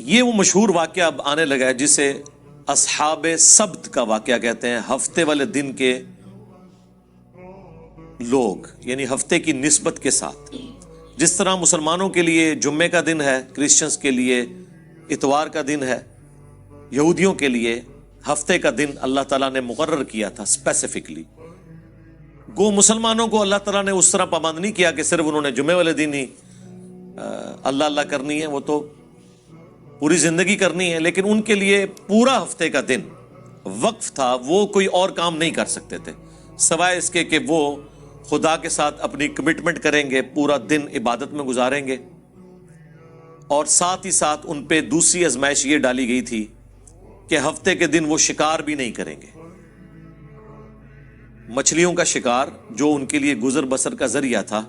یہ وہ مشہور واقعہ اب آنے لگا ہے جسے اصحاب سبت کا واقعہ کہتے ہیں، ہفتے والے دن کے لوگ، یعنی ہفتے کی نسبت کے ساتھ. جس طرح مسلمانوں کے لیے جمعے کا دن ہے، کرسچنز کے لیے اتوار کا دن ہے، یہودیوں کے لیے ہفتے کا دن اللہ تعالیٰ نے مقرر کیا تھا اسپیسیفکلی. گو مسلمانوں کو اللہ تعالیٰ نے اس طرح پابند نہیں کیا کہ صرف انہوں نے جمعے والے دن ہی اللہ اللہ کرنی ہے، وہ تو پوری زندگی کرنی ہے. لیکن ان کے لیے پورا ہفتے کا دن وقف تھا، وہ کوئی اور کام نہیں کر سکتے تھے سوائے اس کے کہ وہ خدا کے ساتھ اپنی کمٹمنٹ کریں گے، پورا دن عبادت میں گزاریں گے. اور ساتھ ہی ساتھ ان پہ دوسری آزمائش یہ ڈالی گئی تھی کہ ہفتے کے دن وہ شکار بھی نہیں کریں گے. مچھلیوں کا شکار جو ان کے لیے گزر بسر کا ذریعہ تھا،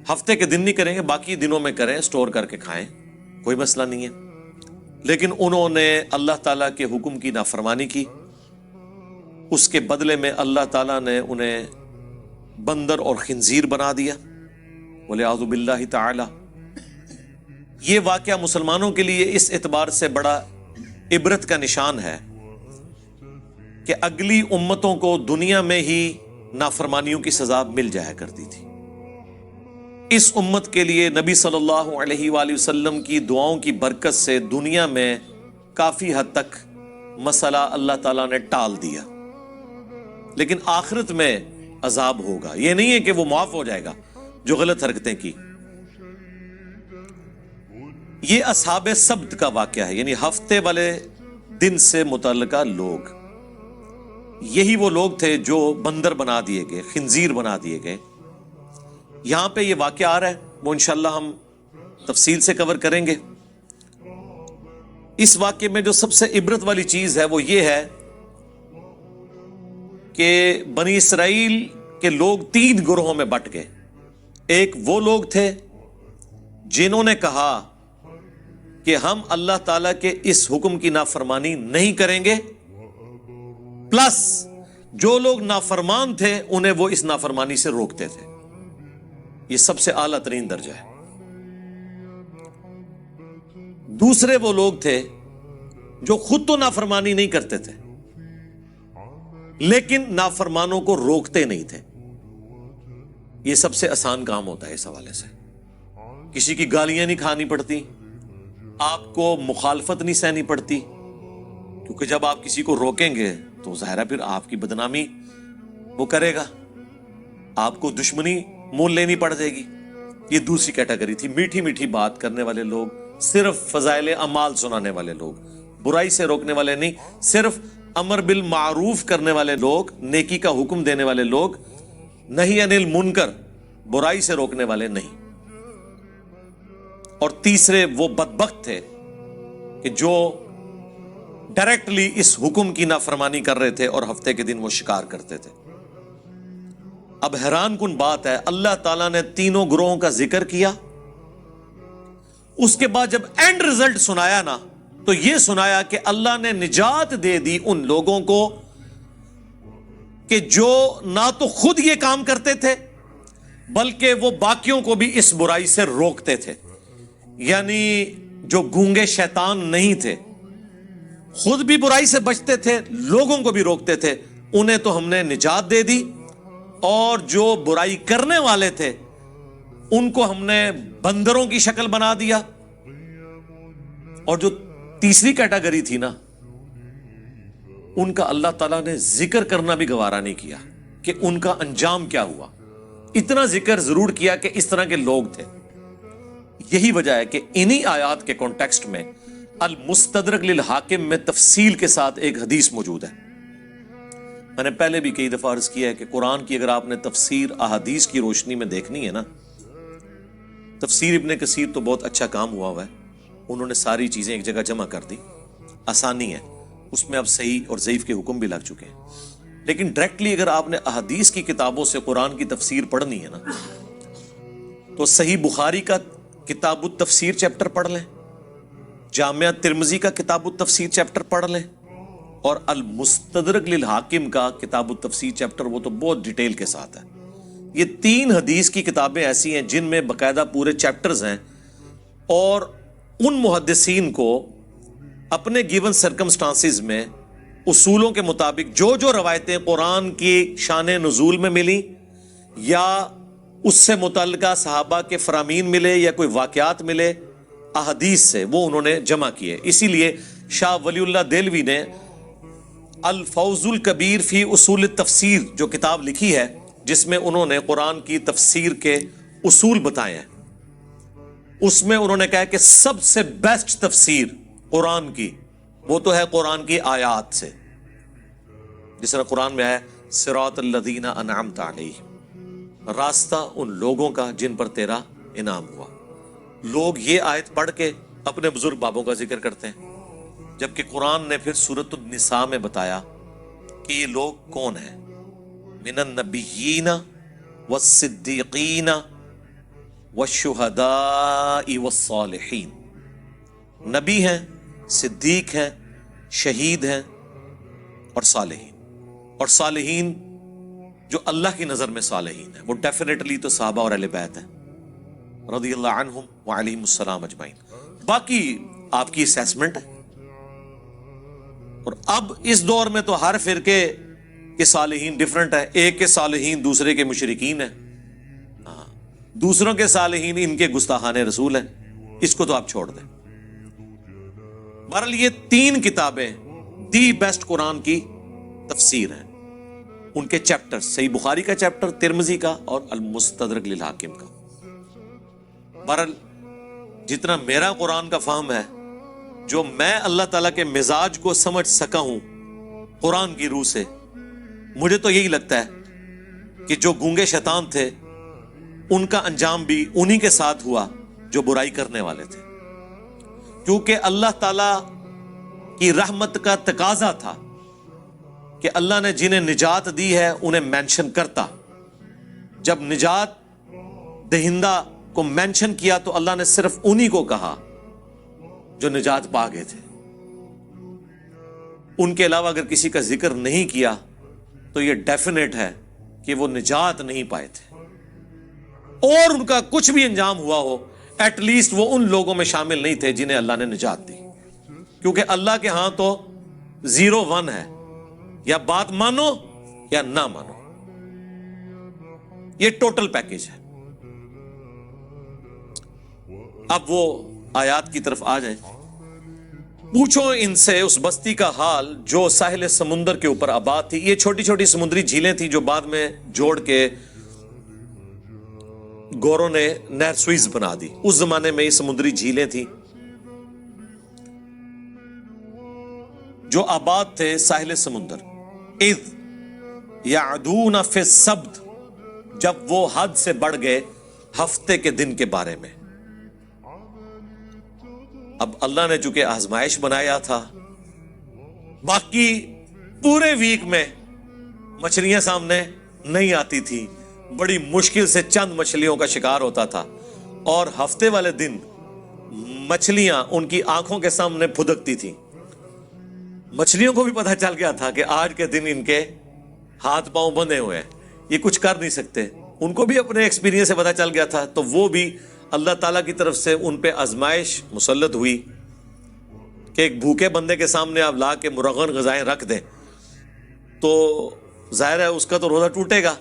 ہفتے کے دن نہیں کریں گے، باقی دنوں میں کریں، سٹور کر کے کھائیں، کوئی مسئلہ نہیں ہے. لیکن انہوں نے اللہ تعالیٰ کے حکم کی نافرمانی کی. اس کے بدلے میں اللہ تعالیٰ نے انہیں بندر اور خنزیر بنا دیا، وَلِعَوْذُ بِاللَّهِ تعالی. یہ واقعہ مسلمانوں کے لیے اس اعتبار سے بڑا عبرت کا نشان ہے کہ اگلی امتوں کو دنیا میں ہی نافرمانیوں کی سزا مل جایا کرتی تھی. اس امت کے لیے نبی صلی اللہ علیہ وآلہ وسلم کی دعاؤں کی برکت سے دنیا میں کافی حد تک مسئلہ اللہ تعالیٰ نے ٹال دیا. لیکن آخرت میں عذاب ہوگا. یہ نہیں ہے کہ وہ معاف ہو جائے گا جو غلط حرکتیں کی. یہ اصحاب سبت کا واقعہ ہے، یعنی ہفتے والے دن سے متعلقہ لوگ. یہی وہ لوگ تھے جو بندر بنا دیے گئے، خنزیر بنا دیے گئے. یہاں پہ یہ واقعہ آ رہا ہے، وہ انشاءاللہ ہم تفصیل سے کور کریں گے. اس واقعے میں جو سب سے عبرت والی چیز ہے وہ یہ ہے کہ بنی اسرائیل کے لوگ 3 گروہوں میں بٹ گئے. ایک وہ لوگ تھے جنہوں نے کہا کہ ہم اللہ تعالیٰ کے اس حکم کی نافرمانی نہیں کریں گے، پلس جو لوگ نافرمان تھے انہیں وہ اس نافرمانی سے روکتے تھے. یہ سب سے اعلیٰ ترین درجہ ہے. دوسرے وہ لوگ تھے جو خود تو نافرمانی نہیں کرتے تھے لیکن نافرمانوں کو روکتے نہیں تھے. یہ سب سے آسان کام ہوتا ہے اس حوالے سے. کسی کی گالیاں نہیں کھانی پڑتی، آپ کو مخالفت نہیں سہنی پڑتی، کیونکہ جب آپ کسی کو روکیں گے تو ظاہر ہے پھر آپ کی بدنامی وہ کرے گا، آپ کو دشمنی مول لینی پڑ جائے گی. یہ دوسری کیٹیگری تھی، میٹھی میٹھی بات کرنے والے لوگ، صرف فضائل اعمال سنانے والے لوگ، برائی سے روکنے والے نہیں، صرف امر بالمعروف کرنے والے لوگ، نیکی کا حکم دینے والے لوگ، نہی عن المنکر، برائی سے روکنے والے نہیں. اور تیسرے وہ بدبخت تھے کہ جو ڈائریکٹلی اس حکم کی نافرمانی کر رہے تھے اور ہفتے کے دن وہ شکار کرتے تھے. اب حیران کن بات ہے، اللہ تعالیٰ نے تینوں گروہوں کا ذکر کیا، اس کے بعد جب اینڈ رزلٹ سنایا نا تو یہ سنایا کہ اللہ نے نجات دے دی ان لوگوں کو کہ جو نہ تو خود یہ کام کرتے تھے بلکہ وہ باقیوں کو بھی اس برائی سے روکتے تھے. یعنی جو گونگے شیطان نہیں تھے، خود بھی برائی سے بچتے تھے، لوگوں کو بھی روکتے تھے، انہیں تو ہم نے نجات دے دی. اور جو برائی کرنے والے تھے ان کو ہم نے بندروں کی شکل بنا دیا. اور جو تیسری کیٹیگری تھی نا، ان کا اللہ تعالیٰ نے ذکر کرنا بھی گوارا نہیں کیا کہ ان کا انجام کیا ہوا. اتنا ذکر ضرور کیا کہ اس طرح کے لوگ تھے. یہی وجہ ہے کہ انہی آیات کے کانٹیکسٹ میں المستدرک للحاکم میں تفصیل کے ساتھ ایک حدیث موجود ہے. میں نے پہلے بھی کئی دفعہ عرض کیا ہے کہ قرآن کی اگر آپ نے تفسیر احادیث کی روشنی میں دیکھنی ہے نا، تفسیر ابن کثیر تو بہت اچھا کام ہوا ہے، انہوں نے ساری چیزیں ایک جگہ جمع کر دی، آسانی ہے اس میں. اب صحیح اور ضعیف کے حکم بھی لگ چکے ہیں. لیکن ڈائریکٹلی اگر آپ نے احادیث کی کتابوں سے قرآن کی تفسیر پڑھنی ہے نا تو صحیح بخاری کا کتاب التفسیر چیپٹر پڑھ لیں، جامعہ ترمذی کا کتاب التفسیر چیپٹر پڑھ لیں، اور المستدرک للحاکم کا کتاب التفسیر چیپٹر، وہ تو بہت ڈیٹیل کے ساتھ ہے. یہ 3 حدیث کی کتابیں ایسی ہیں جن میں باقاعدہ پورے چیپٹرز ہیں، اور ان محدثین کو اپنے گیون سرکمسٹانسز میں اصولوں کے مطابق جو جو روایتیں قرآن کی شان نزول میں ملی یا اس سے متعلقہ صحابہ کے فرامین ملے یا کوئی واقعات ملے احادیث سے، وہ انہوں نے جمع کیے. اسی لیے شاہ ولی اللہ دہلوی نے الفوز الکبیر فی اصول التفسیر جو کتاب لکھی ہے، جس میں انہوں نے قرآن کی تفسیر کے اصول بتائے ہیں، اس میں انہوں نے کہا کہ سب سے بیسٹ تفسیر قرآن کی وہ تو ہے قرآن کی آیات سے، جس طرح قرآن میں ہے صراط الذین انعمت علیہم، راستہ ان لوگوں کا جن پر تیرا انعام ہوا. لوگ یہ آیت پڑھ کے اپنے بزرگ بابوں کا ذکر کرتے ہیں، جبکہ قرآن نے پھر سورۃ النساء میں بتایا کہ یہ لوگ کون ہیں. من النبیین والصدیقین والشہداء والصالحین، نبی ہیں، صدیق ہیں، شہید ہیں اور صالحین. اور صالحین جو اللہ کی نظر میں صالحین ہیں وہ ڈیفینیٹلی تو صحابہ اور اہل بیت ہیں رضی اللہ عنہم وعلیہم السلام اجمعین. باقی آپ کی اسیسمنٹ ہے. اور اب اس دور میں تو ہر فرقے کے صالحین ڈیفرنٹ ہے. ایک کے صالحین دوسرے کے مشرکین ہیں، دوسروں کے صالحین ان کے گستاخان رسول ہیں. اس کو تو آپ چھوڑ دیں. بہرحال یہ 3 کتابیں دی بیسٹ قرآن کی تفسیر ہیں. ان کے چیپٹر، صحیح بخاری کا چیپٹر، ترمذی کا اور المستدرک للحاکم کا. بہرحال جتنا میرا قرآن کا فہم ہے، جو میں اللہ تعالیٰ کے مزاج کو سمجھ سکا ہوں قرآن کی روح سے، مجھے تو یہی لگتا ہے کہ جو گونگے شیطان تھے ان کا انجام بھی انہی کے ساتھ ہوا جو برائی کرنے والے تھے. کیونکہ اللہ تعالیٰ کی رحمت کا تقاضا تھا کہ اللہ نے جنہیں نجات دی ہے انہیں مینشن کرتا. جب نجات دہندہ کو مینشن کیا تو اللہ نے صرف انہی کو کہا جو نجات پا گئے تھے. ان کے علاوہ اگر کسی کا ذکر نہیں کیا تو یہ ڈیفینیٹ ہے کہ وہ نجات نہیں پائے تھے، اور ان کا کچھ بھی انجام ہوا ہو ایٹ لیسٹ وہ ان لوگوں میں شامل نہیں تھے جنہیں اللہ نے نجات دی. کیونکہ اللہ کے ہاں تو 0-1 ہے، یا بات مانو یا نہ مانو، یہ ٹوٹل پیکج ہے. اب وہ آیات کی طرف آ جائیں. پوچھو ان سے اس بستی کا حال جو ساحل سمندر کے اوپر آباد تھی. یہ چھوٹی چھوٹی سمندری جھیلیں تھیں جو بعد میں جوڑ کے گوروں نے نہر سوئز بنا دی. اس زمانے میں یہ سمندری جھیلیں تھیں جو آباد تھے ساحل سمندر. اذ یعدون فی السبت، جب وہ حد سے بڑھ گئے ہفتے کے دن کے بارے میں. اب اللہ نے چونکہ آزمائش بنایا تھا، باقی پورے ویک میں مچھلیاں سامنے نہیں آتی تھی، بڑی مشکل سے چند مچھلیوں کا شکار ہوتا تھا، اور ہفتے والے دن مچھلیاں ان کی آنکھوں کے سامنے پھدکتی تھیں. مچھلیوں کو بھی پتہ چل گیا تھا کہ آج کے دن ان کے ہاتھ پاؤں بندھے ہوئے ہیں، یہ کچھ کر نہیں سکتے. ان کو بھی اپنے ایکسپیرینس سے پتہ چل گیا تھا، تو وہ بھی اللہ تعالیٰ کی طرف سے ان پہ آزمائش مسلط ہوئی کہ ایک بھوکے بندے کے سامنے آپ لا کے مرغن غذائیں رکھ دیں تو ظاہر ہے اس کا تو روزہ ٹوٹے گا.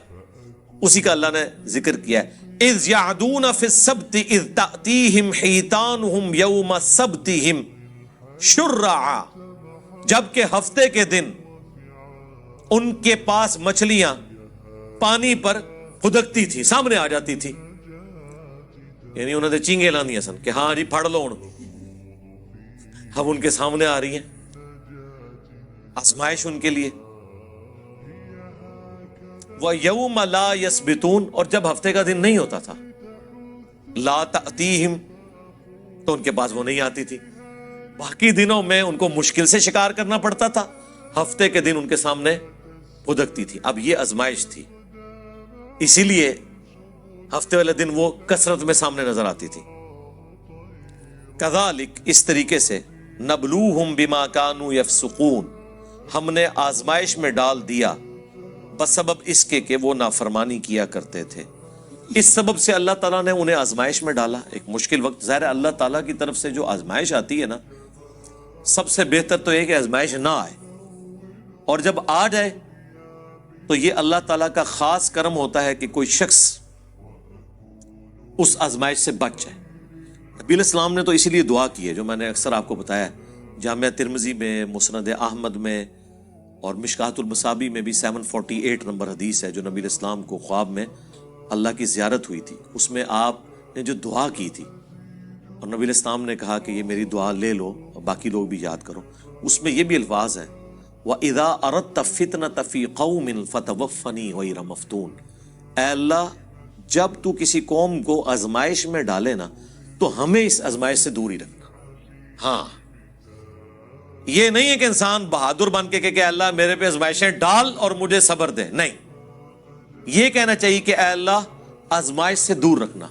اسی کا اللہ نے ذکر کیا ہے. اذ یعدون فی السبت اذ تأتیہم حیتانہم یوم سبتہم شرعا، جبکہ ہفتے کے دن ان کے پاس مچھلیاں پانی پر پھدکتی تھی، سامنے آ جاتی تھی. یعنی انہوں نے چینگے لاندیاں سن کہ ہاں جی پھڑ لو. اب ان کے سامنے آ رہی ہیں، آزمائش ان کے لیے. وَيَوْمَ لَا يَسْبِتُونَ، اور جب ہفتے کا دن نہیں ہوتا تھا، لا تأتیہم، تو ان کے پاس وہ نہیں آتی تھی. باقی دنوں میں ان کو مشکل سے شکار کرنا پڑتا تھا، ہفتے کے دن ان کے سامنے پھدکتی تھی. اب یہ آزمائش تھی، اسی لیے ہفتے والے دن وہ کثرت میں سامنے نظر آتی تھی. کذالک، اس طریقے سے، نبلوہم بما کانوا یفسقون، ہم نے آزمائش میں ڈال دیا بسبب اس کے کہ وہ نافرمانی کیا کرتے تھے. اس سبب سے اللہ تعالیٰ نے انہیں آزمائش میں ڈالا. ایک مشکل وقت، ظاہر ہے اللہ تعالیٰ کی طرف سے جو آزمائش آتی ہے نا، سب سے بہتر تو یہ کہ آزمائش نہ آئے، اور جب آ جائے تو یہ اللہ تعالیٰ کا خاص کرم ہوتا ہے کہ کوئی شخص اس آزمائش سے بچ جائے۔ نبی علیہ السلام نے تو اسی لیے دعا کی ہے، جو میں نے اکثر آپ کو بتایا ہے، جامعہ ترمذی میں، مسند احمد میں اور مشکاۃ المصابیح میں بھی 748 نمبر حدیث ہے، جو نبی علیہ السلام کو خواب میں اللہ کی زیارت ہوئی تھی، اس میں آپ نے جو دعا کی تھی اور نبی علیہ السلام نے کہا کہ یہ میری دعا لے لو اور باقی لوگ بھی یاد کرو، اس میں یہ بھی الفاظ ہیں وَإِذَا أَرَدْتَ فِتْنَةَ فِي قَوْمٍ فَتَوَفَّنِي غَيْرَ مَفْتُونٍ، اے اللہ جب تو کسی قوم کو آزمائش میں ڈالے نا تو ہمیں اس آزمائش سے دور ہی رکھنا۔ ہاں، یہ نہیں ہے کہ انسان بہادر بن کے کہ اللہ میرے پہ آزمائشیں ڈال اور مجھے صبر دے، نہیں، یہ کہنا چاہیے کہ اے اللہ آزمائش سے دور رکھنا۔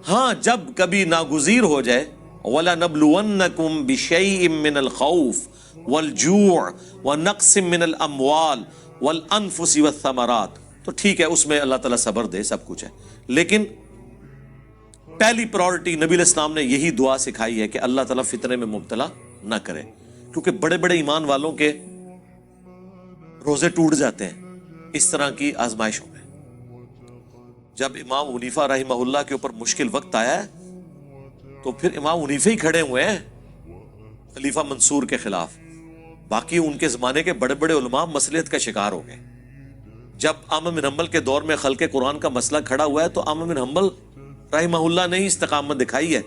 ہاں، جب کبھی ناگزیر ہو جائے وَلَنَبْلُوَنَّكُمْ بِشَيْءٍ مِّنَ الْخَوْفِ وَالْجُوعِ وَنَقْصٍ مِّنَ الْأَمْوَالِ وَالْأَنفُسِ وَالثَّمَرَاتِ، تو ٹھیک ہے، اس میں اللہ تعالیٰ صبر دے، سب کچھ ہے، لیکن پہلی پرائورٹی نبی علیہ السلام نے یہی دعا سکھائی ہے کہ اللہ تعالیٰ فتنے میں مبتلا نہ کرے، کیونکہ بڑے بڑے ایمان والوں کے روزے ٹوٹ جاتے ہیں اس طرح کی آزمائشوں میں۔ جب امام حنیفہ رحمہ اللہ کے اوپر مشکل وقت آیا ہے تو پھر امام حنیفہ ہی کھڑے ہوئے ہیں خلیفہ منصور کے خلاف، باقی ان کے زمانے کے بڑے بڑے علماء مصلحت کا شکار ہو گئے۔ جب احمد بن حنبل کے دور میں خلق قرآن کا مسئلہ کھڑا ہوا ہے تو احمد بن حنبل رحمہ اللہ نے ہی استقامت دکھائی ہے،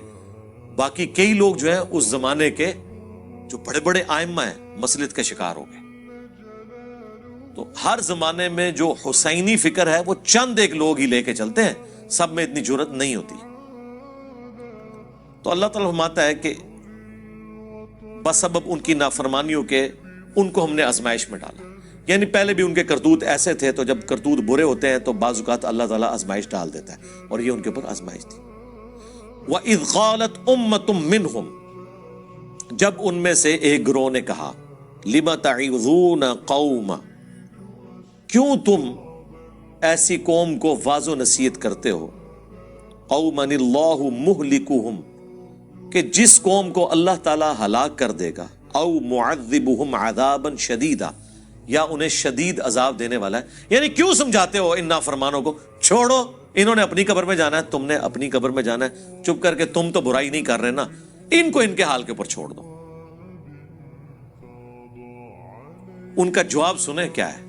باقی کئی لوگ جو ہیں اس زمانے کے جو بڑے بڑے ائمہ ہیں مصلحت کا شکار ہو گئے۔ تو ہر زمانے میں جو حسینی فکر ہے وہ چند ایک لوگ ہی لے کے چلتے ہیں، سب میں اتنی جرت نہیں ہوتی۔ تو اللہ تعالیٰ فرماتا ہے کہ بسبب ان کی نافرمانیوں کے ان کو ہم نے آزمائش میں ڈالا، یعنی پہلے بھی ان کے کرتوت ایسے تھے، تو جب کرتوت برے ہوتے ہیں تو بعض اوقات اللہ تعالیٰ آزمائش ڈال دیتا ہے، اور یہ ان کے اوپر آزمائش تھی۔ وَإِذْ قَالَتْ أُمَّةٌ مِّنْهُمْ، جب ان میں سے ایک گروہ نے کہا لِمَ تَعِظُونَ قَوْمًا، کیوں تم ایسی قوم کو واعظ و نصیحت کرتے ہو، قَوْمًا اللَّهُ مُهْلِكُهُمْ، کہ جس قوم کو اللہ تعالیٰ ہلاک کر دے گا، او معذبهم عذابا شدیدا، یا انہیں شدید عذاب دینے والا ہے۔ یعنی کیوں سمجھاتے ہو ان نافرمانوں کو، چھوڑو، انہوں نے اپنی قبر میں جانا ہے، تم نے اپنی قبر میں جانا ہے، چپ کر کے تم تو برائی نہیں کر رہے نا، ان کو ان کے حال کے اوپر چھوڑ دو۔ ان کا جواب سنیں کیا ہے،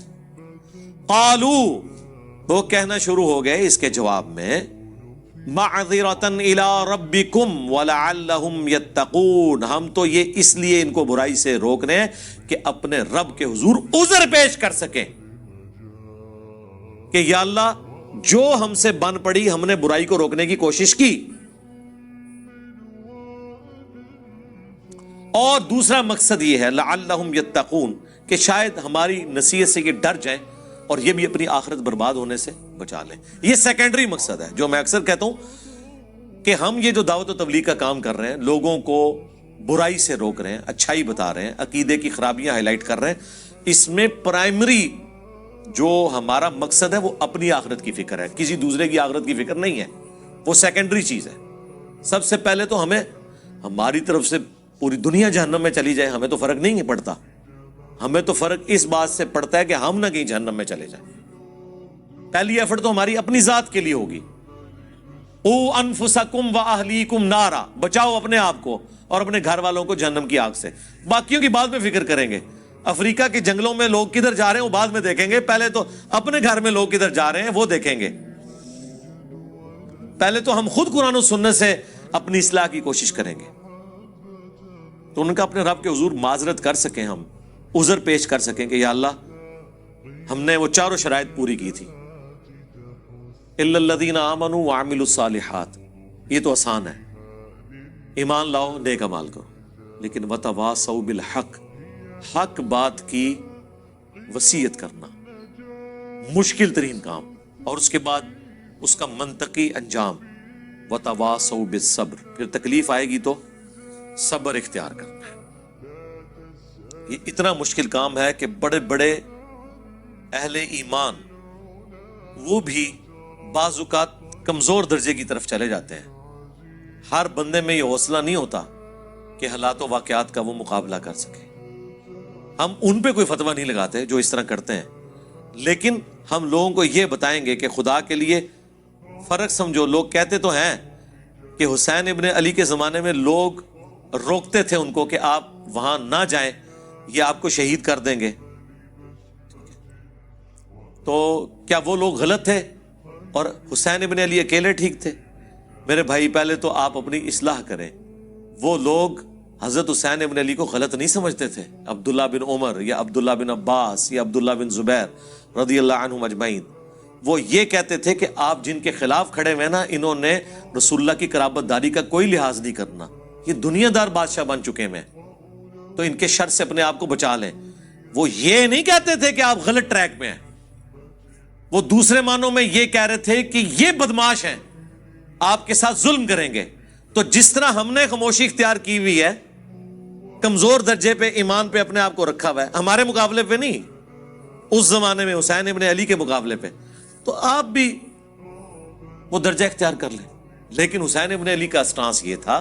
قالو، وہ کہنا شروع ہو گئے اس کے جواب میں، معذرۃً الی ربکم ولعلہم یتقون، ہم تو یہ اس لیے ان کو برائی سے روک رہے ہیں کہ اپنے رب کے حضور عذر پیش کر سکیں کہ یا اللہ جو ہم سے بن پڑی، ہم نے برائی کو روکنے کی کوشش کی، اور دوسرا مقصد یہ ہے لعلہم یتقون، کہ شاید ہماری نصیحت سے یہ ڈر جائیں اور یہ بھی اپنی آخرت برباد ہونے سے بچا لیں۔ یہ سیکنڈری مقصد ہے، جو میں اکثر کہتا ہوں کہ ہم یہ جو دعوت و تبلیغ کا کام کر رہے ہیں، لوگوں کو برائی سے روک رہے ہیں، اچھائی بتا رہے ہیں، عقیدے کی خرابیاں ہائی لائٹ کر رہے ہیں، اس میں پرائمری جو ہمارا مقصد ہے وہ اپنی آخرت کی فکر ہے، کسی دوسرے کی آخرت کی فکر نہیں ہے، وہ سیکنڈری چیز ہے۔ سب سے پہلے تو ہمیں ہماری طرف سے پوری دنیا جہنم میں چلی جائے ہمیں تو فرق نہیں پڑتا، ہمیں تو فرق اس بات سے پڑتا ہے کہ ہم نہ کہیں جہنم میں چلے جائیں۔ پہلی ایفرٹ تو ہماری اپنی ذات کے لیے ہوگی، او انفسکم و اہلیکم نارا، بچاؤ اپنے آپ کو اور اپنے گھر والوں کو جہنم کی آگ سے، باقیوں کی بعد میں فکر کریں گے۔ افریقہ کے جنگلوں میں لوگ کدھر جا رہے ہیں وہ بعد میں دیکھیں گے، پہلے تو اپنے گھر میں لوگ کدھر جا رہے ہیں وہ دیکھیں گے۔ پہلے تو ہم خود قرآن و سنت سے اپنی اصلاح کی کوشش کریں گے، تو ان کا اپنے رب کے حضور معذرت کر سکیں، ہم عذر پیش کر سکیں کہ یا اللہ ہم نے وہ چاروں شرائط پوری کی تھی، الا الذین آمنوا وعملوا الصالحات، یہ تو آسان ہے، ایمان لاؤ نیک اعمال کرو، لیکن وتواصوا بالحق، حق بات کی وصیت کرنا مشکل ترین کام، اور اس کے بعد اس کا منطقی انجام، وتواصوا بالصبر، پھر تکلیف آئے گی تو صبر اختیار کرنا ہے۔ یہ اتنا مشکل کام ہے کہ بڑے بڑے اہل ایمان وہ بھی بعض اوقات کمزور درجے کی طرف چلے جاتے ہیں۔ ہر بندے میں یہ حوصلہ نہیں ہوتا کہ حالات و واقعات کا وہ مقابلہ کر سکے. ہم ان پہ کوئی فتویٰ نہیں لگاتے جو اس طرح کرتے ہیں، لیکن ہم لوگوں کو یہ بتائیں گے کہ خدا کے لیے فرق سمجھو. لوگ کہتے تو ہیں کہ حسین ابن علی کے زمانے میں لوگ روکتے تھے ان کو کہ آپ وہاں نہ جائیں، یہ آپ کو شہید کر دیں گے. تو کیا وہ لوگ غلط تھے اور حسین ابن علی اکیلے ٹھیک تھے؟ میرے بھائی پہلے تو آپ اپنی اصلاح کریں. وہ لوگ حضرت حسین ابن علی کو غلط نہیں سمجھتے تھے. عبداللہ بن عمر یا عبداللہ بن عباس یا عبداللہ بن زبیر رضی اللہ عنہم اجمعین، وہ یہ کہتے تھے کہ آپ جن کے خلاف کھڑے ہوئے نا، انہوں نے رسول اللہ کی قرابت داری کا کوئی لحاظ نہیں کرنا، یہ دنیا دار بادشاہ بن چکے ہیں، تو ان کے شر سے اپنے آپ کو بچا لیں. وہ یہ نہیں کہتے تھے کہ آپ غلط ٹریک پہ ہیں، وہ دوسرے معنوں میں یہ کہہ رہے تھے کہ یہ بدماش ہیں، آپ کے ساتھ ظلم کریں گے. تو جس طرح ہم نے خاموشی اختیار کی ہوئی ہے، کمزور درجے پہ ایمان پہ اپنے آپ کو رکھا ہوا ہے، ہمارے مقابلے پہ نہیں، اس زمانے میں حسین ابن علی کے مقابلے پہ، تو آپ بھی وہ درجہ اختیار کر لیں. لیکن حسین ابن علی کا اسٹانس یہ تھا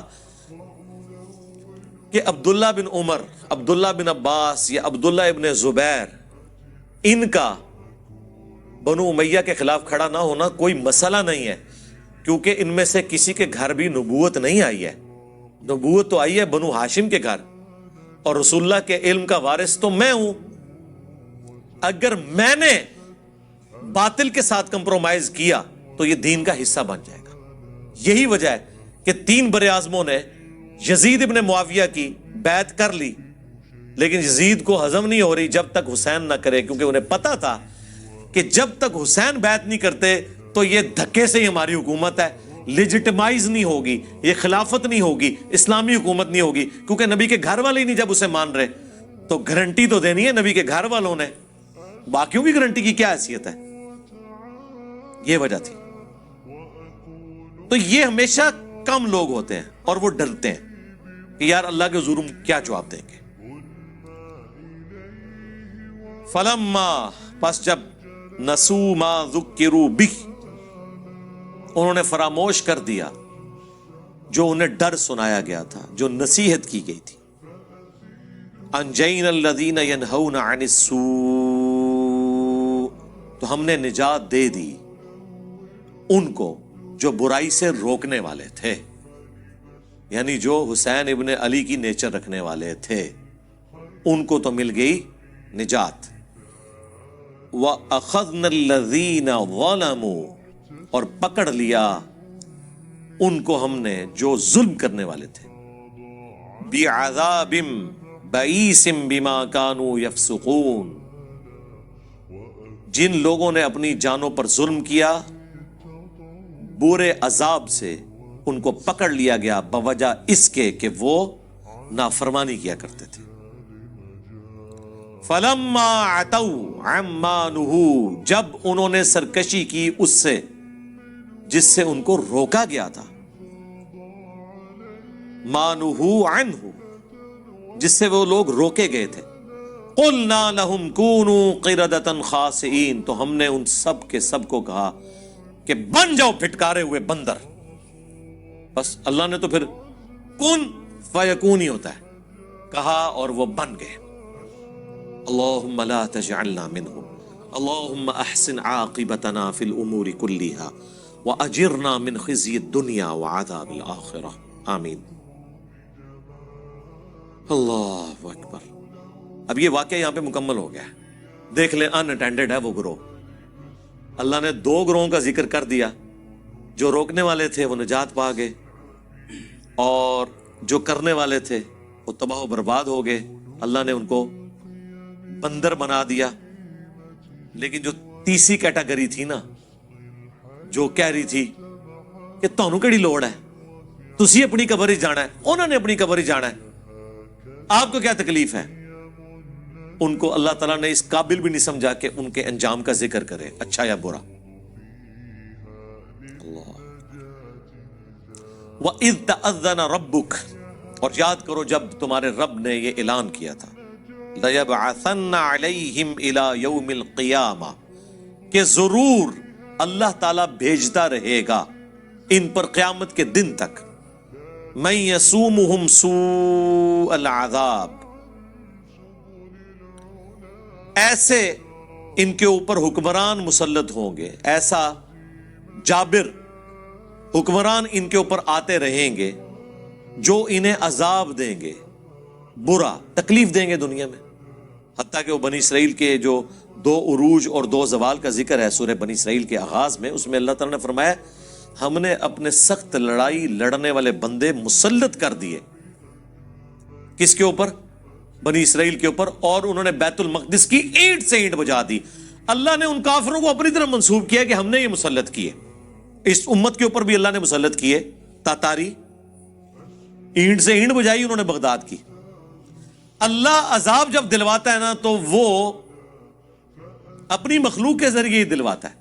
کہ عبداللہ بن عمر، عبداللہ بن عباس یا عبداللہ ابن زبیر، ان کا بنو امیہ کے خلاف کھڑا نہ ہونا کوئی مسئلہ نہیں ہے، کیونکہ ان میں سے کسی کے گھر بھی نبوت نہیں آئی ہے. نبوت تو آئی ہے بنو ہاشم کے گھر، اور رسول اللہ کے علم کا وارث تو میں ہوں. اگر میں نے باطل کے ساتھ کمپرومائز کیا تو یہ دین کا حصہ بن جائے گا. یہی وجہ ہے کہ 3 بر اعظموں نے یزید ابن معاویہ کی بیعت کر لی، لیکن یزید کو ہضم نہیں ہو رہی جب تک حسین نہ کرے، کیونکہ انہیں پتا تھا کہ جب تک حسین بیعت نہیں کرتے تو یہ دھکے سے ہی ہماری حکومت ہے، لیجٹمائز نہیں ہوگی، یہ خلافت نہیں ہوگی، اسلامی حکومت نہیں ہوگی، کیونکہ نبی کے گھر والے ہی نہیں جب اسے مان رہے. تو گارنٹی تو دینی ہے نبی کے گھر والوں نے، باقیوں کی گارنٹی کی کیا حیثیت ہے؟ یہ وجہ تھی. تو یہ ہمیشہ کم لوگ ہوتے ہیں اور وہ ڈرتے ہیں کہ یار اللہ کے حضور کیا جواب دیں گے. فلما، پس جب نسو ما ذکروا بہ، انہوں نے فراموش کر دیا جو انہیں ڈر سنایا گیا تھا، جو نصیحت کی گئی تھی. انجینا الذین ینہون عن السوء، تو ہم نے نجات دے دی ان کو جو برائی سے روکنے والے تھے، یعنی جو حسین ابن علی کی نیچر رکھنے والے تھے، ان کو تو مل گئی نجات. وَأَخَذْنَا الَّذِينَ ظَلَمُوا، اور پکڑ لیا ان کو ہم نے جو ظلم کرنے والے تھے، بِعَذَابٍ بَئِيسٍ بِمَا كَانُوا يَفْسُقُونَ، جن لوگوں نے اپنی جانوں پر ظلم کیا، برے عذاب سے ان کو پکڑ لیا گیا بوجہ اس کے کہ وہ نافرمانی کیا کرتے تھے. فَلَمَّا عَتَوْا عَمَّا نُهُوا، جب انہوں نے سرکشی کی اس سے جس سے ان کو روکا گیا تھا، مَا نُهُوا عَنْهُ، جس سے وہ لوگ روکے گئے تھے. قُلْنَا لَهُمْ كُونُوا قِرَدَةً خَاسِئِينَ، تو ہم نے ان سب کے سب کو کہا کہ بن جاؤ پھٹکارے ہوئے بندر. بس اللہ نے تو پھر کن فیکون ہی ہوتا ہے، کہا اور وہ بن گئے. اللہم لا تجعلنا منہم، اللہم احسن عاقبتنا فی الامور کلیہا واجرنا من خزی الدنیا وعذاب الاخرہ، آمین. اللہ اکبر. اب یہ واقعہ یہاں پہ مکمل ہو گیا. دیکھ لیں ان اٹینڈڈ ہے وہ گروہ. اللہ نے 2 گروہوں کا ذکر کر دیا. جو روکنے والے تھے وہ نجات پا گئے، اور جو کرنے والے تھے وہ تباہ و برباد ہو گئے. اللہ نے ان کو بندر بنا دیا. لیکن جو تیسری کیٹیگری تھی نا، جو کہہ رہی تھی کہ تانوں کیڑی لوڑ ہے، تسی اپنی قبر ہی جانا ہے، انہوں نے اپنی قبر ہی جانا ہے، آپ کو کیا تکلیف ہے، ان کو اللہ تعالیٰ نے اس قابل بھی نہیں سمجھا کہ ان کے انجام کا ذکر کرے، اچھا یا برا. وَإِذْ تَأَذَّنَ رَبُّكَ، اور یاد کرو جب تمہارے رب نے یہ اعلان کیا تھا، لَيَبْعَثَنَّ عَلَيْهِمْ إِلَى يَوْمِ الْقِيَامَةِ، کہ ضرور اللہ تعالیٰ بھیجتا رہے گا ان پر قیامت کے دن تک، من یسومہم سوء العذاب، ایسے ان کے اوپر حکمران مسلط ہوں گے، ایسا جابر حکمران ان کے اوپر آتے رہیں گے جو انہیں عذاب دیں گے، برا تکلیف دیں گے دنیا میں۔ حتیٰ کہ وہ بنی اسرائیل کے جو 2 عروج اور 2 زوال کا ذکر ہے سورہ بنی اسرائیل کے آغاز میں، اس میں اللہ تعالیٰ نے فرمایا ہم نے اپنے سخت لڑائی لڑنے والے بندے مسلط کر دیے، کس کے اوپر؟ بنی اسرائیل کے اوپر، اور انہوں نے بیت المقدس کی اینٹ سے اینٹ بجا دی۔ اللہ نے ان کافروں کو اپنی طرف منسوب کیا کہ ہم نے یہ مسلط کیے، اس امت کے اوپر بھی اللہ نے مسلط کیے تاتاری، اینٹ سے اینٹ بجائی انہوں نے بغداد کی۔ اللہ عذاب جب دلواتا ہے نا تو وہ اپنی مخلوق کے ذریعے ہی دلواتا ہے،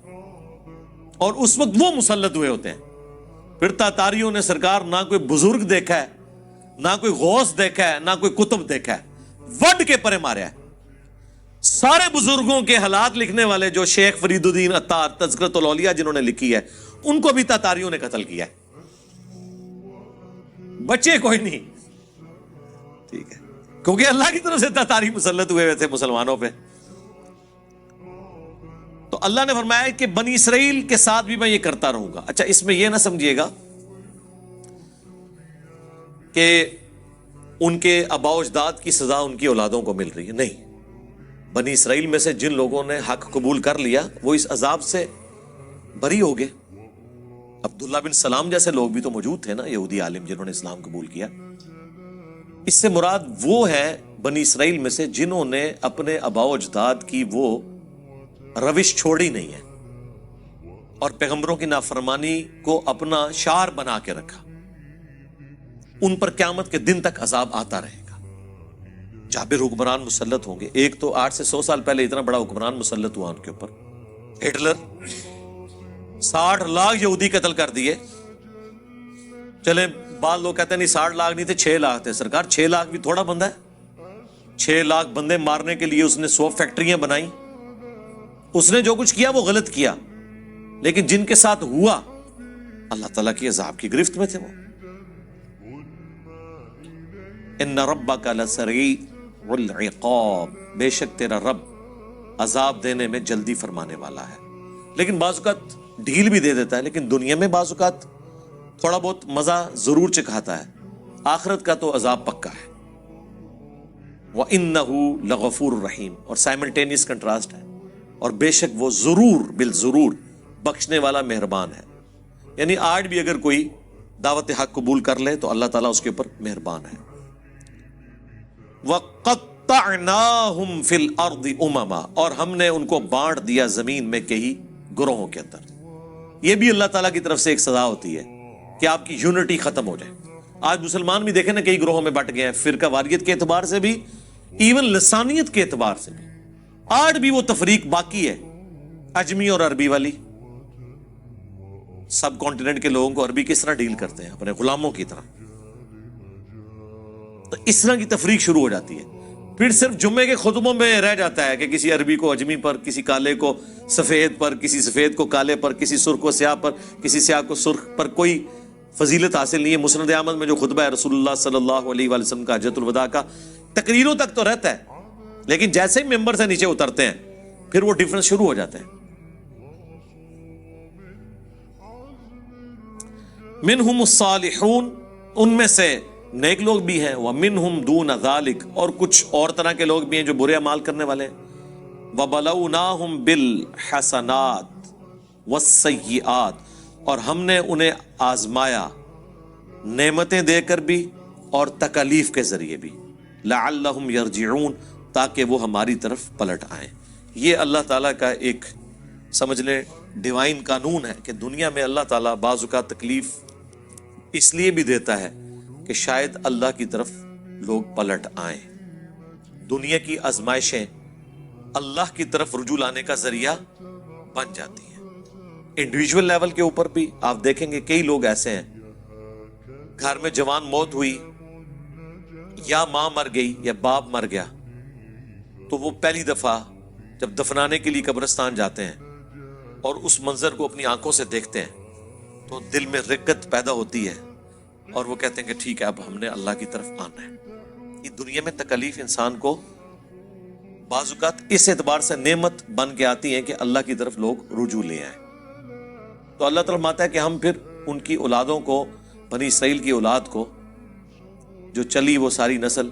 اور اس وقت وہ مسلط ہوئے ہوتے ہیں۔ پھر تاتاریوں نے سرکار نہ کوئی بزرگ دیکھا ہے، نہ کوئی غوث دیکھا ہے، نہ کوئی کتب دیکھا ہے، وڈ کے پرے ماریا ہے۔ سارے بزرگوں کے حالات لکھنے والے جو شیخ فرید الدین عطار تذکرۃ الاولیاء جنہوں نے لکھی ہے، ان کو بھی تاتاریوں نے قتل کیا ہے، بچے کوئی نہیں، ٹھیک ہے، کیونکہ اللہ کی طرف سے تاتاری مسلط ہوئے تھے مسلمانوں پہ۔ تو اللہ نے فرمایا کہ بنی اسرائیل کے ساتھ بھی میں یہ کرتا رہوں گا۔ اچھا، اس میں یہ نہ سمجھیے گا کہ ان کے آباء و اجداد کی سزا ان کی اولادوں کو مل رہی ہے، نہیں، بنی اسرائیل میں سے جن لوگوں نے حق قبول کر لیا وہ اس عذاب سے بری ہو گئے۔ عبداللہ بن سلام جیسے لوگ بھی تو موجود تھے نا، یہودی عالم جنہوں نے اسلام قبول کیا۔ اس سے مراد وہ ہے بنی اسرائیل میں سے جنہوں نے اپنے آباء و اجداد کی وہ روش چھوڑی نہیں ہے اور پیغمبروں کی نافرمانی کو اپنا شعار بنا کے رکھا، ان پر قیامت کے دن تک عذاب آتا رہے گا۔ جابر حکمران مسلط ہوں گے، ایک تو 8 سے 100 سال پہلے اتنا بڑا حکمران مسلط ہوا ان کے اوپر، ہٹلر، 60 لاکھ یہودی قتل کر دیے۔ چلیں بعض لوگ کہتے ہیں نہیں 60 لاکھ نہیں تھے، 6 لاکھ تھے۔ سرکار 6 لاکھ بھی تھوڑا بندہ ہے؟ 6 لاکھ بندے مارنے کے لیے اس نے 100 فیکٹریاں بنائیں، اس نے جو کچھ کیا وہ غلط کیا، لیکن جن کے ساتھ ہوا اللہ تعالیٰ کی عذاب کی گرفت میں تھے وہ۔ ان ربک لسریع العقاب، بے شک تیرا رب عذاب دینے میں جلدی فرمانے والا ہے، لیکن بعض اوقات ڈھیل بھی دے دیتا ہے، لیکن دنیا میں بعض اوقات تھوڑا بہت مزہ ضرور چکھاتا ہے، آخرت کا تو عذاب پکا ہے۔ وَإِنَّهُ لَغَفُورٌ رَحِيمٌ، اور سائملٹینیس کنٹراسٹ ہے، اور بے شک وہ ضرور بالضرور بخشنے والا مہربان ہے۔ یعنی آج بھی اگر کوئی دعوت حق قبول کر لے تو اللہ تعالیٰ اس کے اوپر مہربان ہے۔ وَقَطَّعْنَاهُمْ فِي الْأَرْضِ أُمَمًا، اور ہم نے ان کو بانٹ دیا زمین میں کئی گروہوں کے اندر۔ یہ بھی اللہ تعالیٰ کی طرف سے ایک سزا ہوتی ہے کہ آپ کی یونٹی ختم ہو جائے۔ آج مسلمان بھی دیکھیں نا کئی گروہوں میں بٹ گئے ہیں، فرقہ واریت کے اعتبار سے بھی، ایون لسانیت کے اعتبار سے بھی آج بھی وہ تفریق باقی ہے، اجمی اور عربی والی۔ سب کانٹیننٹ کے لوگوں کو عربی کس طرح ڈیل کرتے ہیں؟ اپنے غلاموں کی طرح۔ تو اس طرح کی تفریق شروع ہو جاتی ہے، پھر صرف جمعے کے خطبوں میں رہ جاتا ہے کہ کسی عربی کو اجمی پر، کسی کالے کو سفید پر، کسی سفید کو کالے پر، کسی سرخ کو سیاہ پر، کسی سیاہ کو سرخ پر، کوئی فضیلت حاصل نہیں ہے۔ مسند احمد میں جو خطبہ ہے رسول اللہ صلی اللہ علیہ وآلہ وسلم کا حجۃ الوداع کا، تقریروں تک تو رہتا ہے، لیکن جیسے ہی ممبر سے نیچے اترتے ہیں پھر وہ ڈیفرنس شروع ہو جاتے ہیں۔ منہم الصالحون، ان میں سے نیک لوگ بھی ہیں، ومنہم دون ذالک، اور کچھ اور طرح کے لوگ بھی ہیں جو برے اعمال کرنے والے ہیں۔ وبلوناہم بالحسنات والسیئات، اور ہم نے انہیں آزمایا نعمتیں دے کر بھی اور تکالیف کے ذریعے بھی، لعلہم یرجعون، تاکہ وہ ہماری طرف پلٹ آئیں۔ یہ اللہ تعالیٰ کا ایک سمجھ لیں ڈیوائن قانون ہے کہ دنیا میں اللہ تعالیٰ بعض اوقات تکلیف اس لیے بھی دیتا ہے کہ شاید اللہ کی طرف لوگ پلٹ آئیں۔ دنیا کی آزمائشیں اللہ کی طرف رجوع لانے کا ذریعہ بن جاتی ہیں۔ انڈیویجول لیول کے اوپر بھی آپ دیکھیں گے کئی لوگ ایسے ہیں، گھر میں جوان موت ہوئی، یا ماں مر گئی یا باپ مر گیا، تو وہ پہلی دفعہ جب دفنانے کے لیے قبرستان جاتے ہیں اور اس منظر کو اپنی آنکھوں سے دیکھتے ہیں تو دل میں رقت پیدا ہوتی ہے اور وہ کہتے ہیں کہ ٹھیک ہے اب ہم نے اللہ کی طرف آنا ہے. یہ دنیا میں تکلیف انسان کو بعض اوقات اس اعتبار سے نعمت بن کے آتی ہیں کہ اللہ کی طرف لوگ رجوع لے آئیں. تو اللہ تعالیٰ فرماتا ہے کہ ہم پھر ان کی اولادوں کو، بنی اسرائیل کی اولاد کو جو چلی وہ ساری نسل،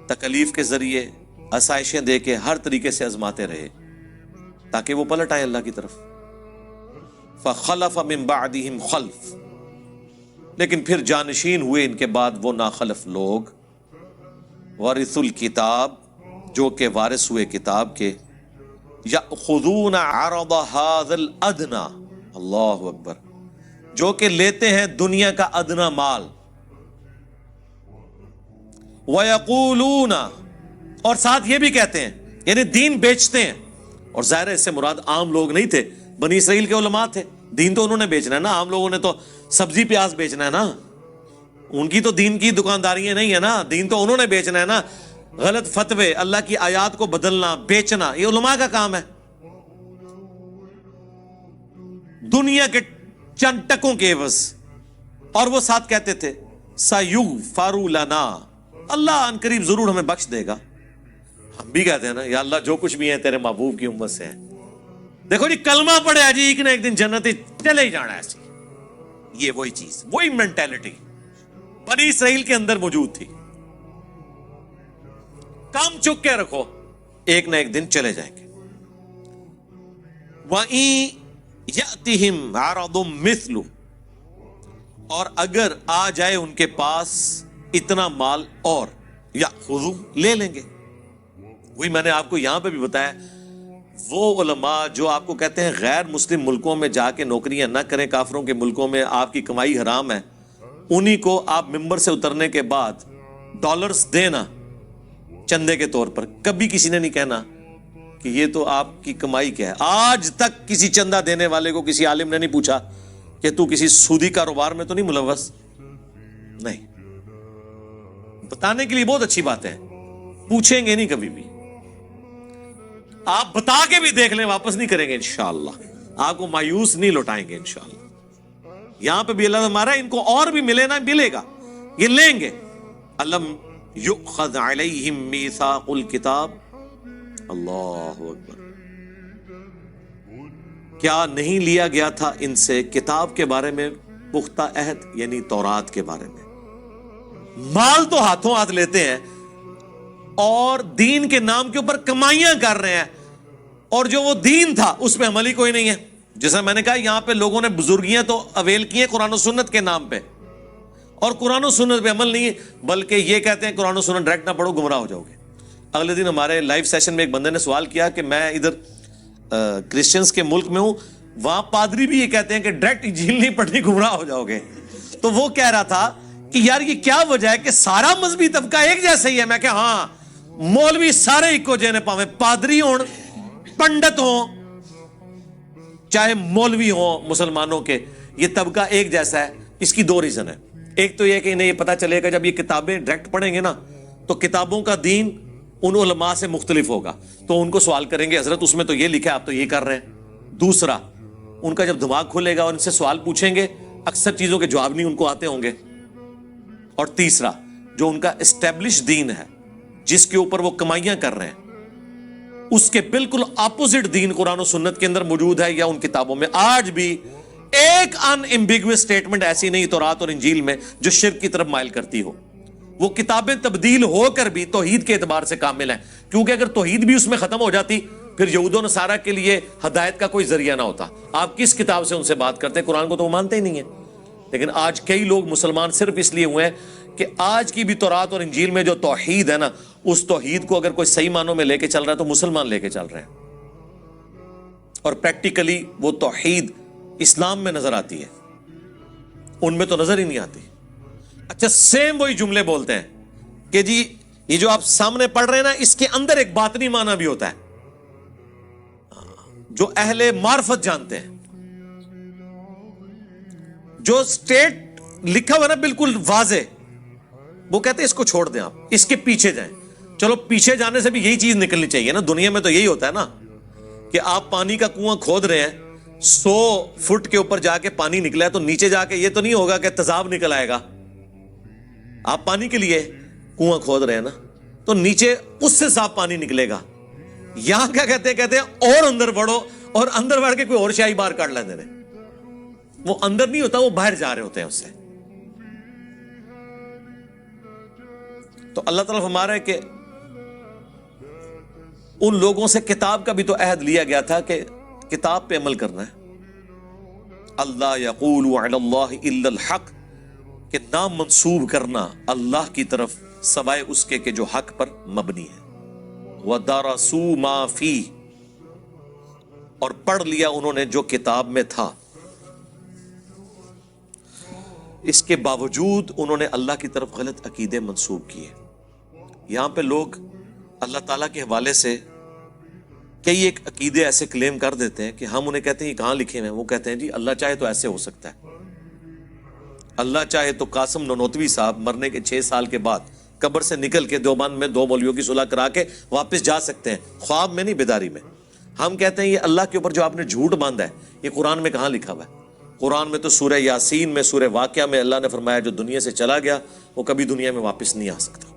تکلیف کے ذریعے آسائشیں دے کے ہر طریقے سے آزماتے رہے تاکہ وہ پلٹ آئے اللہ کی طرف. فخلف من بعدہم خلف، لیکن پھر جانشین ہوئے ان کے بعد وہ ناخلف لوگ، ورثوا الکتاب، جو کہ وارث ہوئے کتاب کے، یأخذون عرض ھذا الادنی، اللہ اکبر، جو کہ لیتے ہیں دنیا کا ادنا مال، وَيَقُولُونَ، اور ساتھ یہ بھی کہتے ہیں، یعنی دین بیچتے ہیں. اور ظاہر ہے اس سے مراد عام لوگ نہیں تھے، بنی اسرائیل کے علماء تھے. دین تو انہوں نے بیچنا ہے نا، عام لوگوں نے تو سبزی پیاز بیچنا ہے نا، ان کی تو دین کی دکانداریاں نہیں ہے نا، دین تو انہوں نے بیچنا ہے نا. غلط فتوے، اللہ کی آیات کو بدلنا، بیچنا، یہ علماء کا کام ہے. دنیا کے چند ٹکوں کے عوض. اور وہ ساتھ کہتے تھے سَيُغْفَرُ لَنَا، اللہ ان قریب ضرور ہمیں بخش دے گا. ہم بھی کہتے ہیں نا یا اللہ جو کچھ بھی ہے تیرے محبوب کی امت سے ہے. دیکھو جی کلمہ پڑھے جی ایک نہ ایک دن جنت چلے ہی جانا ہے. ایسی یہ وہی چیز، وہی مینٹیلٹی بنی اسرائیل کے اندر موجود تھی. کام چک کے رکھو، ایک نہ ایک دن چلے جائیں گے. وَإِن يَأْتِهِمْ عَرَضٌ مِثْلُ، اور اگر آ جائے ان کے پاس اتنا مال اور، یأخذوا، لے لیں گے. وہی میں نے آپ کو یہاں پہ بھی بتایا، وہ علماء جو آپ کو کہتے ہیں غیر مسلم ملکوں میں جا کے نوکریاں نہ کریں، کافروں کے ملکوں میں آپ کی کمائی حرام ہے، انہی کو آپ ممبر سے اترنے کے بعد ڈالرز دینا چندے کے طور پر. کبھی کسی نے نہیں کہنا کہ یہ تو آپ کی کمائی کیا ہے. آج تک کسی چندہ دینے والے کو کسی عالم نے نہیں پوچھا کہ تو کسی سودی کاروبار میں تو نہیں ملوث. نہیں، بتانے کے لیے بہت اچھی بات ہے، پوچھیں گے نہیں کبھی بھی. آپ بتا کے بھی دیکھ لیں، واپس نہیں کریں گے انشاءاللہ، آپ کو مایوس نہیں لوٹائیں گے انشاءاللہ. یہاں پہ بھی اللہ ہمارا ان کو اور بھی ملے نا ملے گا، یہ لیں گے. الم یؤخذ علیہم میثاق الکتاب، اللہ اکبر، کیا نہیں لیا گیا تھا ان سے کتاب کے بارے میں پختہ عہد، یعنی تورات کے بارے میں. مال تو ہاتھوں ہاتھ لیتے ہیں اور دین کے نام کے اوپر کمائیاں کر رہے ہیں، اور جو وہ دین تھا اس پہ عمل ہی کوئی نہیں ہے. جیسا میں نے کہا یہاں پہ لوگوں نے بزرگیاں تو اویل کی ہیں قرآن و سنت کے نام پہ، اور قرآن و سنت پہ عمل نہیں ہے، بلکہ یہ کہتے ہیں قرآن و سنت ڈائریکٹ نہ پڑھو گمراہ ہو جاؤ گے. اگلے دن ہمارے لائیو سیشن میں ایک بندے نے سوال کیا کہ میں ادھر کرسچنز کے ملک میں ہوں، وہاں پادری بھی یہ کہتے ہیں کہ ڈائریکٹ انجیل نہیں پڑھنی گمراہ ہو جاؤ گے. تو وہ کہہ رہا تھا کہ یار یہ کیا وجہ ہے کہ سارا مذہبی طبقہ ایک جیسا ہی ہے. میں کہ ہاں، مولوی سارے ایک کو جینے پاویں، پادری ہون، پنڈت ہوں، چاہے مولوی ہوں مسلمانوں کے، یہ طبقہ ایک جیسا ہے. اس کی دو ریزن ہے. ایک تو یہ کہ انہیں یہ پتا چلے گا جب یہ کتابیں ڈائریکٹ پڑھیں گے نا تو کتابوں کا دین ان علماء سے مختلف ہوگا، تو ان کو سوال کریں گے حضرت اس میں تو یہ لکھا ہے آپ تو یہ کر رہے ہیں. دوسرا، ان کا جب دماغ کھلے گا اور ان سے سوال پوچھیں گے اکثر چیزوں کے جواب نہیں ان کو آتے ہوں گے. اور تیسرا، جو ان کا اسٹیبلش دین ہے جس کے اوپر وہ کمائیاں کر رہے ہیں، اس کے بالکل اپوزٹ دین قرآن و سنت کے اندر موجود ہے یا ان کتابوں میں. آج بھی ایک ان ایمبیگوس سٹیٹمنٹ ایسی نہیں تورات اور انجیل میں جو شرک کی طرف مائل کرتی ہو. وہ کتابیں تبدیل ہو کر بھی توحید کے اعتبار سے کامل ہیں، کیونکہ اگر توحید بھی اس میں ختم ہو جاتی پھر یہود و نصارہ کے لیے ہدایت کا کوئی ذریعہ نہ ہوتا. آپ کس کتاب سے ان سے بات کرتے ہیں؟ قرآن کو تو وہ مانتے ہی نہیں ہیں. لیکن آج کئی لوگ مسلمان صرف اس لیے ہوئے ہیں کہ آج کی بھی تورات اور انجیل میں جو توحید ہے نا، اس توحید کو اگر کوئی صحیح معنوں میں لے کے چل رہا ہے تو مسلمان لے کے چل رہے ہیں، اور پریکٹیکلی وہ توحید اسلام میں نظر آتی ہے، ان میں تو نظر ہی نہیں آتی. اچھا، سیم وہی جملے بولتے ہیں کہ جی یہ جو آپ سامنے پڑھ رہے ہیں نا اس کے اندر ایک باطنی معنی بھی ہوتا ہے جو اہل معرفت جانتے ہیں. جو سٹیٹ لکھا ہوا نا بالکل واضح، وہ کہتے ہیں اس کو چھوڑ دیں، آپ اس کے پیچھے جائیں. چلو پیچھے جانے سے بھی یہی چیز نکلنی چاہیے نا، دنیا میں تو یہی ہوتا ہے نا کہ آپ پانی کا کنواں کھود رہے ہیں، 100 فٹ کے اوپر جا کے پانی نکلا ہے تو نیچے جا کے یہ تو نہیں ہوگا کہ تیزاب نکل آئے گا. آپ پانی کے لیے کنواں کھود رہے ہیں نا, تو نیچے اس سے صاف پانی نکلے گا. یہاں کیا کہتے ہیں اور اندر بڑھو, اور اندر بڑھ کے کوئی اور شاہی باہر کاٹ لیتے ہیں. وہ اندر نہیں ہوتا, وہ باہر جا رہے ہوتے ہیں اس سے. تو اللہ تعالیٰ فرما رہا ہے کہ ان لوگوں سے کتاب کا بھی تو عہد لیا گیا تھا کہ کتاب پہ عمل کرنا ہے. اللہ یقول علی اللہ الا الحق, کہ نام منسوب کرنا اللہ کی طرف سوائے اس کے کہ جو حق پر مبنی ہے. وَدَرَسُوا مَا فِيهِ, اور پڑھ لیا انہوں نے جو کتاب میں تھا. اس کے باوجود انہوں نے اللہ کی طرف غلط عقیدے منسوب کیے. یہاں پہ لوگ اللہ تعالیٰ کے حوالے سے کئی ایک عقیدے ایسے کلیم کر دیتے ہیں کہ ہم انہیں کہتے ہیں یہ کہاں لکھے ہوئے ہیں. وہ کہتے ہیں جی اللہ چاہے تو ایسے ہو سکتا ہے, اللہ چاہے تو قاسم نانوتوی صاحب مرنے کے 6 سال کے بعد قبر سے نکل کے دیوبند میں 2 مولویوں کی صلح کرا کے واپس جا سکتے ہیں, خواب میں نہیں بیداری میں. ہم کہتے ہیں یہ اللہ کے اوپر جو آپ نے جھوٹ باندھا ہے یہ قرآن میں کہاں لکھا ہوا ہے؟ قرآن میں تو سورہ یاسین میں, سورہ واقعہ میں اللہ نے فرمایا جو دنیا سے چلا گیا وہ کبھی دنیا میں واپس نہیں آ سکتا.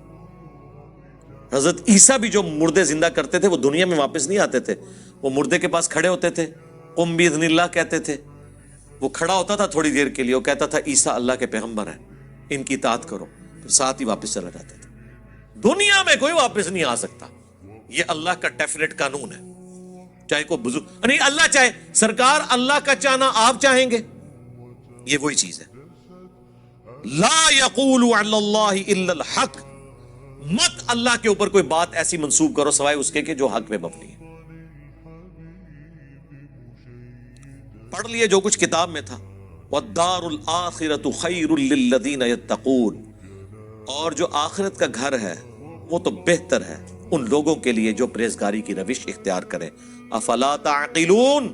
حضرت عیسیٰ بھی جو مردے زندہ کرتے تھے وہ دنیا میں واپس نہیں آتے تھے, وہ مردے کے پاس کھڑے ہوتے تھے, قم باذن اللہ کہتے تھے, وہ کھڑا ہوتا تھا تھوڑی دیر کے لیے, وہ کہتا تھا عیسیٰ اللہ کے پیغمبر ہیں, ان کی اطاعت کرو, پھر ساتھ ہی واپس چلا جاتے تھے. دنیا میں کوئی واپس نہیں آ سکتا, یہ اللہ کا ڈیفینیٹ قانون ہے. چاہے کوئی بزرگ نہیں, اللہ چاہے, سرکار اللہ کا چاہنا آپ چاہیں گے, یہ وہی چیز ہے. لا یقول علی اللہ الا الحق, مت اللہ کے اوپر کوئی بات ایسی منسوب کرو سوائے اس کے کہ جو حق پہ مبنی ہے. پڑھ لیے جو کچھ کتاب میں تھا. والدار الآخرۃ خیر للذین یتقون, اور جو آخرت کا گھر ہے وہ تو بہتر ہے ان لوگوں کے لیے جو پرہیزگاری کی روش اختیار کریں. افلا تعقلون,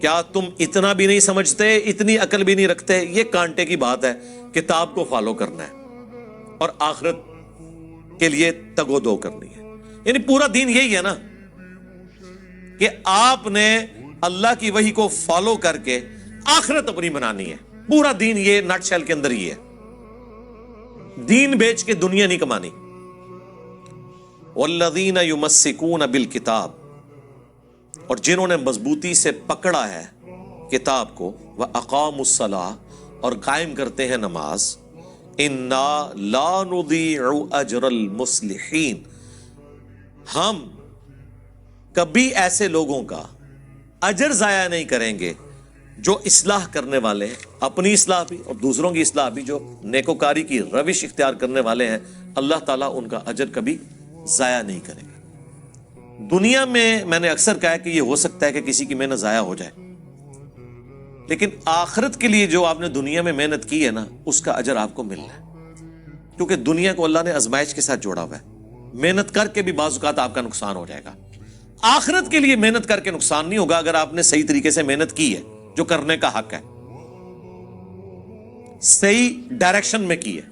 کیا تم اتنا بھی نہیں سمجھتے, اتنی عقل بھی نہیں رکھتے؟ یہ کانٹے کی بات ہے, کتاب کو فالو کرنا ہے اور آخرت کے لیے تگ و دو کرنی ہے. یعنی پورا دین یہی ہے نا کہ آپ نے اللہ کی وحی کو فالو کر کے آخرت اپنی بنانی ہے. پورا دین یہ نٹ شیل کے اندر ہی ہے, دین بیچ کے دنیا نہیں کمانی. والذین یمسکون بالکتاب, اور جنہوں نے مضبوطی سے پکڑا ہے کتاب کو, وَأَقَامُوا الصَّلَاةَ, اور قائم کرتے ہیں نماز. اِنَّا لَا نُضِيعُ أَجْرَ الْمُصْلِحِينَ, ہم کبھی ایسے لوگوں کا اجر ضائع نہیں کریں گے جو اصلاح کرنے والے ہیں, اپنی اصلاح بھی اور دوسروں کی اصلاح بھی, جو نیکوکاری کی روش اختیار کرنے والے ہیں, اللہ تعالیٰ ان کا اجر کبھی ضائع نہیں کرے گا. دنیا میں نے اکثر کہا ہے کہ یہ ہو سکتا ہے کہ کسی کی محنت ضائع ہو جائے, لیکن آخرت کے لیے جو آپ نے دنیا میں محنت کی ہے نا, اس کا اجر آپ کو ملنا ہے. کیونکہ دنیا کو اللہ نے آزمائش کے ساتھ جوڑا ہوا ہے, محنت کر کے بھی بعض اوقات آپ کا نقصان ہو جائے گا. آخرت کے لیے محنت کر کے نقصان نہیں ہوگا اگر آپ نے صحیح طریقے سے محنت کی ہے, جو کرنے کا حق ہے, صحیح ڈائریکشن میں کی ہے.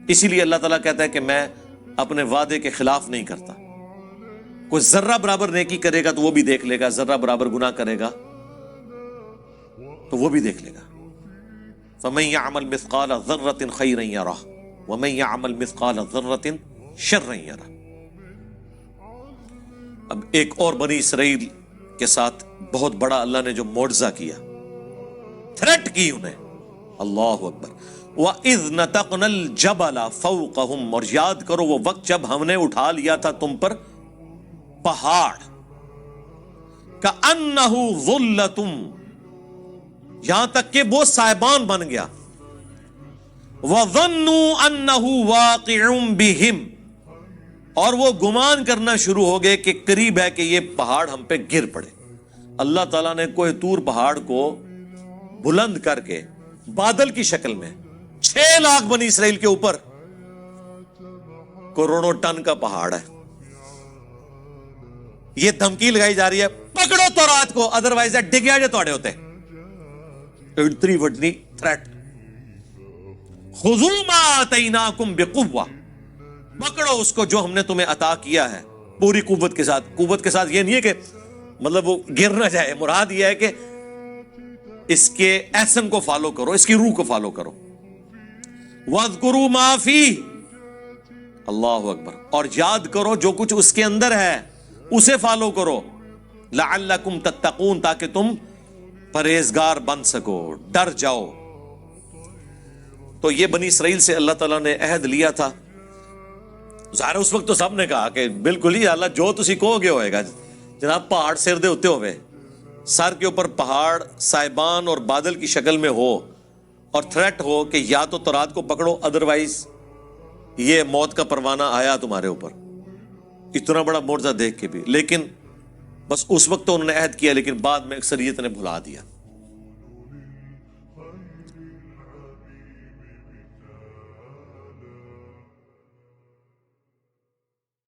اسی لیے اللہ تعالیٰ کہتا ہے کہ میں اپنے وعدے کے خلاف نہیں کرتا. کوئی ذرہ برابر نیکی کرے گا تو وہ بھی دیکھ لے گا, ذرہ برابر گناہ کرے گا تو وہ بھی دیکھ لے گا. فَمَن يَعْمَلْ مِثْقَالَ ذَرَّةٍ خَيْرًا يَرَهُ وَمَن يَعْمَلْ مِثْقَالَ ذَرَّةٍ شَرًّا يَرَهُ. اب ایک اور بنی اسرائیل کے ساتھ بہت بڑا اللہ نے جو معجزہ کیا, تھریٹ کی انہیں, اللہ اکبر. وَإِذْ نَتَقْنَا الْجَبَلَ فَوْقَهُمْ, اور یاد کرو وہ وقت جب ہم نے اٹھا لیا تھا تم پر پہاڑ, كَأَنَّهُ ظُلَّةٌ, یہاں تک کہ وہ سائبان بن گیا. وَظَنُّوا أَنَّهُ وَاقِعٌ بِهِمْ, اور وہ گمان کرنا شروع ہو گئے کہ قریب ہے کہ یہ پہاڑ ہم پہ گر پڑے. اللہ تعالیٰ نے کوہ طور پہاڑ کو بلند کر کے بادل کی شکل میں 6 لاکھ بنی اسرائیل کے اوپر کروڑوں ٹن کا پہاڑ ہے. یہ دھمکی لگائی جا رہی ہے پکڑو تو رات کو, ادروائز ڈگیا جو توڑے ہوتے. اتنی وڈنی تھریٹ. خذوا ما آتیناکم بقوہ, پکڑو اس کو جو ہم نے تمہیں عطا کیا ہے پوری قوت کے ساتھ. قوت کے ساتھ یہ نہیں ہے کہ مطلب وہ گر نہ جائے, مراد یہ ہے کہ اس کے ایکشن کو فالو کرو, اس کی روح کو فالو کرو. وَاذْكُرُوا مَا فِيهِ، اللہ اکبر، اور یاد کرو جو کچھ اس کے اندر ہے اسے فالو کرو، لعلکم تتقون، تاکہ تم پرہیزگار بن سکو، ڈر جاؤ۔ تو یہ بنی اسرائیل سے اللہ تعالیٰ نے عہد لیا تھا۔ ظاہر اس وقت تو سب نے کہا کہ بالکل ہی اللہ جو تسی کہو گے ہوئے گا جناب، پہاڑ سر دے ہوتے ہوئے، سر کے اوپر پہاڑ سائبان اور بادل کی شکل میں ہو اور تھریٹ ہو کہ یا تو تورات کو پکڑو ادروائز یہ موت کا پروانہ آیا تمہارے اوپر، اتنا بڑا معجزہ دیکھ کے بھی۔ لیکن بس اس وقت تو انہوں نے عہد کیا، لیکن بعد میں اکثریت نے بھلا دیا۔